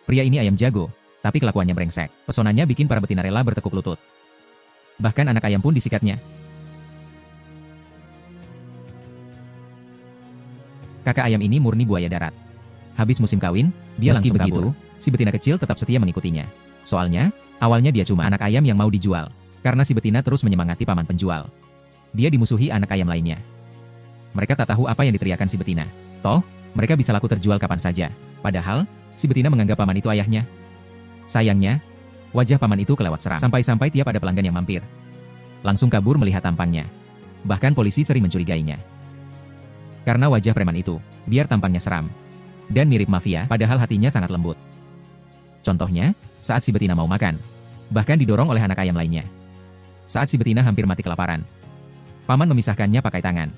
Pria ini ayam jago, tapi kelakuannya brengsek. Pesonanya bikin para betina rela bertekuk lutut. Bahkan anak ayam pun disikatnya. Kakak ayam ini murni buaya darat. Habis musim kawin, dia langsung kabur. Si betina kecil tetap setia mengikutinya. Soalnya, awalnya dia cuma anak ayam yang mau dijual. Karena si betina terus menyemangati paman penjual. Dia dimusuhi anak ayam lainnya. Mereka tak tahu apa yang diteriakan si betina. Toh, mereka bisa laku terjual kapan saja. Padahal, si betina menganggap paman itu ayahnya. Sayangnya, wajah paman itu kelewat seram. Sampai-sampai tiap ada pelanggan yang mampir. Langsung kabur melihat tampangnya. Bahkan polisi sering mencurigainya. Karena wajah preman itu, biar tampangnya seram. Dan mirip mafia, padahal hatinya sangat lembut. Contohnya, saat si betina mau makan. Bahkan didorong oleh anak ayam lainnya. Saat si betina hampir mati kelaparan. Paman memisahkannya pakai tangan.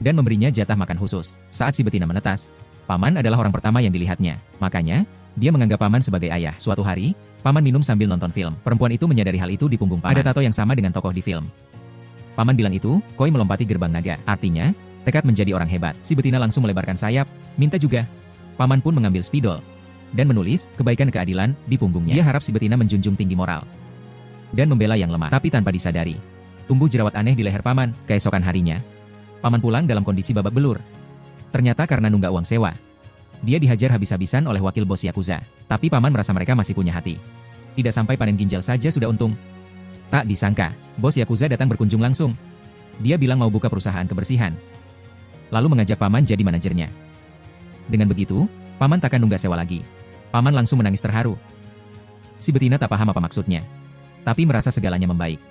Dan memberinya jatah makan khusus. Saat si betina menetas, paman adalah orang pertama yang dilihatnya. Makanya, dia menganggap paman sebagai ayah. Suatu hari, paman minum sambil nonton film. Perempuan itu menyadari hal itu di punggung paman. Ada tato yang sama dengan tokoh di film. Paman bilang itu, koi melompati gerbang naga. Artinya, tekad menjadi orang hebat. Si betina langsung melebarkan sayap, minta juga. Paman pun mengambil spidol. Dan menulis, kebaikan keadilan, di punggungnya. Dia harap si betina menjunjung tinggi moral. Dan membela yang lemah. Tapi tanpa disadari, tumbuh jerawat aneh di leher paman. Keesokan harinya, paman pulang dalam kondisi babak belur. Ternyata karena nunggak uang sewa. Dia dihajar habis-habisan oleh wakil bos Yakuza. Tapi paman merasa mereka masih punya hati. Tidak sampai panen ginjal saja sudah untung. Tak disangka, bos Yakuza datang berkunjung langsung. Dia bilang mau buka perusahaan kebersihan. Lalu mengajak paman jadi manajernya. Dengan begitu, paman takkan nunggak sewa lagi. Paman langsung menangis terharu. Si betina tak paham apa maksudnya. Tapi merasa segalanya membaik.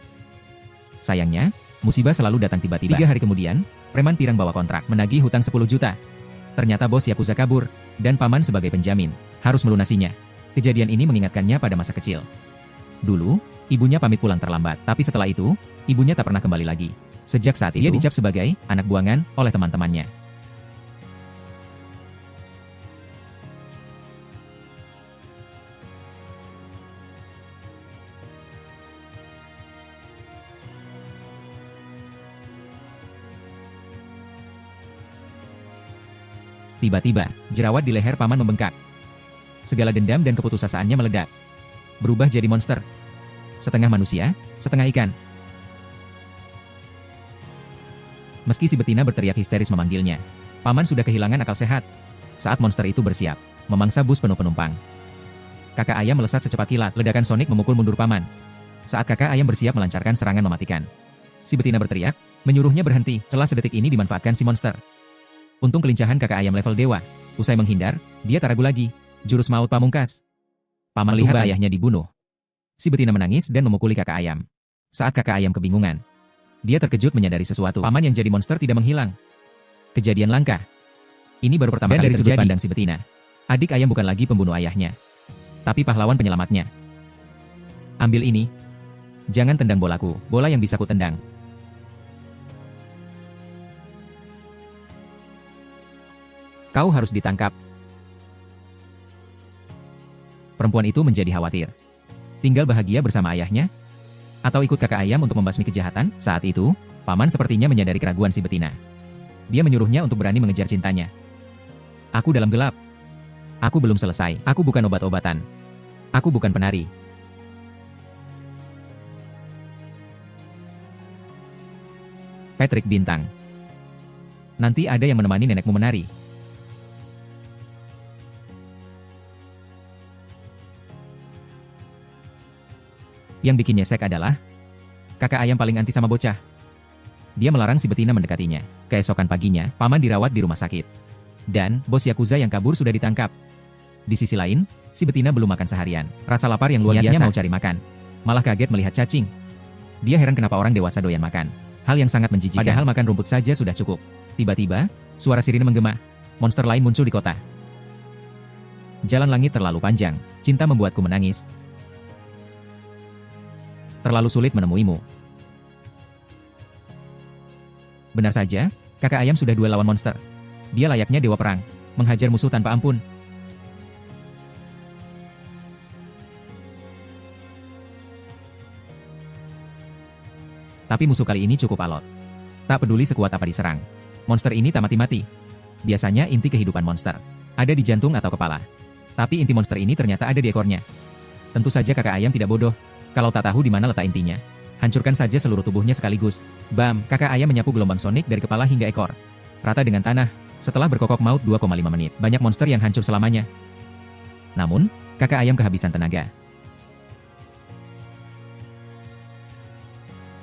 Sayangnya, musibah selalu datang tiba-tiba. 3 hari kemudian, preman pirang bawa kontrak menagih hutang 10 juta. Ternyata bos Yakuza kabur, dan paman sebagai penjamin, harus melunasinya. Kejadian ini mengingatkannya pada masa kecil. Dulu, ibunya pamit pulang terlambat, tapi setelah itu, ibunya tak pernah kembali lagi. Sejak saat itu, dia dicap sebagai anak buangan oleh teman-temannya. Tiba-tiba, jerawat di leher paman membengkak. Segala dendam dan keputusaasaannya meledak. Berubah jadi monster. Setengah manusia, setengah ikan. Meski si betina berteriak histeris memanggilnya, paman sudah kehilangan akal sehat. Saat monster itu bersiap, memangsa bus penuh penumpang. Kakak ayam melesat secepat kilat, ledakan sonik memukul mundur paman. Saat kakak ayam bersiap melancarkan serangan mematikan, si betina berteriak, menyuruhnya berhenti. Celah sedetik ini dimanfaatkan si monster. Untung kelincahan kakak ayam level dewa. Usai menghindar, dia tak ragu lagi. Jurus maut pamungkas. Paman lihat ayahnya dibunuh. Si betina menangis dan memukuli kakak ayam. Saat kakak ayam kebingungan, dia terkejut menyadari sesuatu. Paman yang jadi monster tidak menghilang. Kejadian langka. Ini baru pertama kali dari sudut pandang si betina. Adik ayam bukan lagi pembunuh ayahnya, tapi pahlawan penyelamatnya. Ambil ini. Jangan tendang bolaku, bola yang bisa ku tendang. Kau harus ditangkap. Perempuan itu menjadi khawatir. Tinggal bahagia bersama ayahnya? Atau ikut kakak ayam untuk membasmi kejahatan? Saat itu, paman sepertinya menyadari keraguan si betina. Dia menyuruhnya untuk berani mengejar cintanya. Aku dalam gelap. Aku belum selesai. Aku bukan obat-obatan. Aku bukan penari. Patrick Bintang. Nanti ada yang menemani nenekmu menari. Yang bikin nyesek adalah kakak ayam paling anti sama bocah. Dia melarang si betina mendekatinya. Keesokan paginya, paman dirawat di rumah sakit. Dan, bos Yakuza yang kabur sudah ditangkap. Di sisi lain, si betina belum makan seharian. Rasa lapar yang luar biasa mau cari makan. Malah kaget melihat cacing. Dia heran kenapa orang dewasa doyan makan. Hal yang sangat menjijikkan. Padahal makan rumput saja sudah cukup. Tiba-tiba, suara sirine menggema. Monster lain muncul di kota. Jalan langit terlalu panjang. Cinta membuatku menangis. Terlalu sulit menemuimu. Benar saja, kakak ayam sudah duel lawan monster. Dia layaknya dewa perang, menghajar musuh tanpa ampun. Tapi musuh kali ini cukup alot. Tak peduli sekuat apa diserang. Monster ini tak mati-mati. Biasanya inti kehidupan monster ada di jantung atau kepala. Tapi inti monster ini ternyata ada di ekornya. Tentu saja kakak ayam tidak bodoh, kalau tak tahu di mana letak intinya. Hancurkan saja seluruh tubuhnya sekaligus. Bam, kakak ayam menyapu gelombang sonik dari kepala hingga ekor. Rata dengan tanah, setelah berkokok maut 2,5 menit. Banyak monster yang hancur selamanya. Namun, kakak ayam kehabisan tenaga.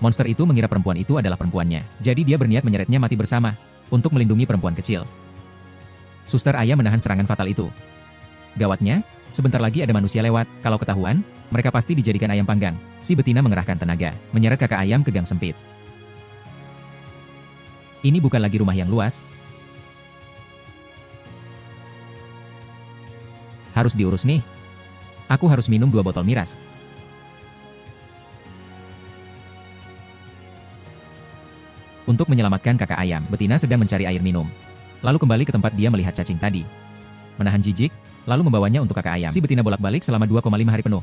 Monster itu mengira perempuan itu adalah perempuannya, jadi dia berniat menyeretnya mati bersama, untuk melindungi perempuan kecil. Suster ayam menahan serangan fatal itu. Gawatnya, sebentar lagi ada manusia lewat, kalau ketahuan, mereka pasti dijadikan ayam panggang. Si betina mengerahkan tenaga, menyeret kakak ayam ke gang sempit. Ini bukan lagi rumah yang luas. Harus diurus nih. Aku harus minum 2 botol miras. Untuk menyelamatkan kakak ayam, betina sedang mencari air minum. Lalu kembali ke tempat dia melihat cacing tadi. Menahan jijik, lalu membawanya untuk kakak ayam. Si betina bolak-balik selama 2,5 hari penuh.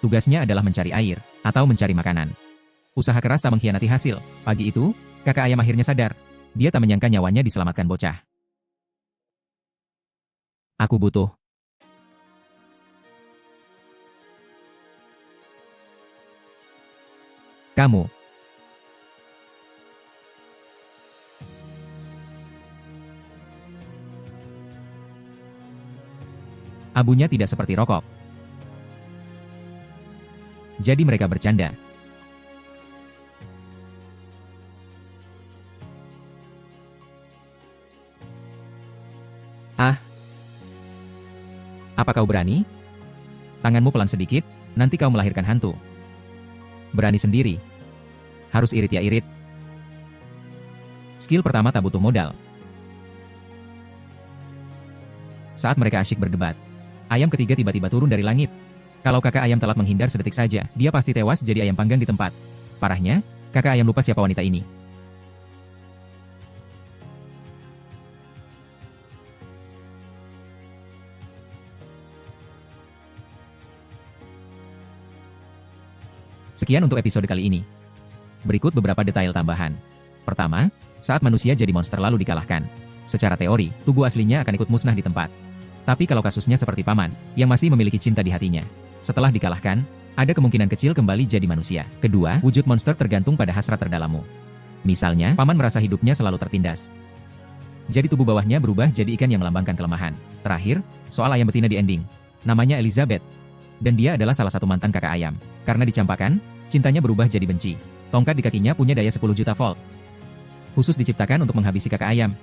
Tugasnya adalah mencari air, atau mencari makanan. Usaha keras tak mengkhianati hasil. Pagi itu, kakak ayam akhirnya sadar. Dia tak menyangka nyawanya diselamatkan bocah. Aku butuh. Kamu. Abunya tidak seperti rokok. Jadi mereka bercanda. Ah. Apa kau berani? Tanganmu pelan sedikit, nanti kau melahirkan hantu. Berani sendiri. Harus irit ya irit. Skill pertama tak butuh modal. Saat mereka asyik berdebat, ayam ketiga tiba-tiba turun dari langit. Kalau kakak ayam telat menghindar sedetik saja, dia pasti tewas jadi ayam panggang di tempat. Parahnya, kakak ayam lupa siapa wanita ini. Sekian untuk episode kali ini. Berikut beberapa detail tambahan. Pertama, saat manusia jadi monster lalu dikalahkan. Secara teori, tubuh aslinya akan ikut musnah di tempat. Tapi kalau kasusnya seperti paman, yang masih memiliki cinta di hatinya, setelah dikalahkan, ada kemungkinan kecil kembali jadi manusia. Kedua, wujud monster tergantung pada hasrat terdalammu. Misalnya, paman merasa hidupnya selalu tertindas. Jadi tubuh bawahnya berubah jadi ikan yang melambangkan kelemahan. Terakhir, soal ayam betina di ending. Namanya Elizabeth. Dan dia adalah salah satu mantan kakak ayam. Karena dicampakan, cintanya berubah jadi benci. Tongkat di kakinya punya daya 10 juta volt. Khusus diciptakan untuk menghabisi kakak ayam.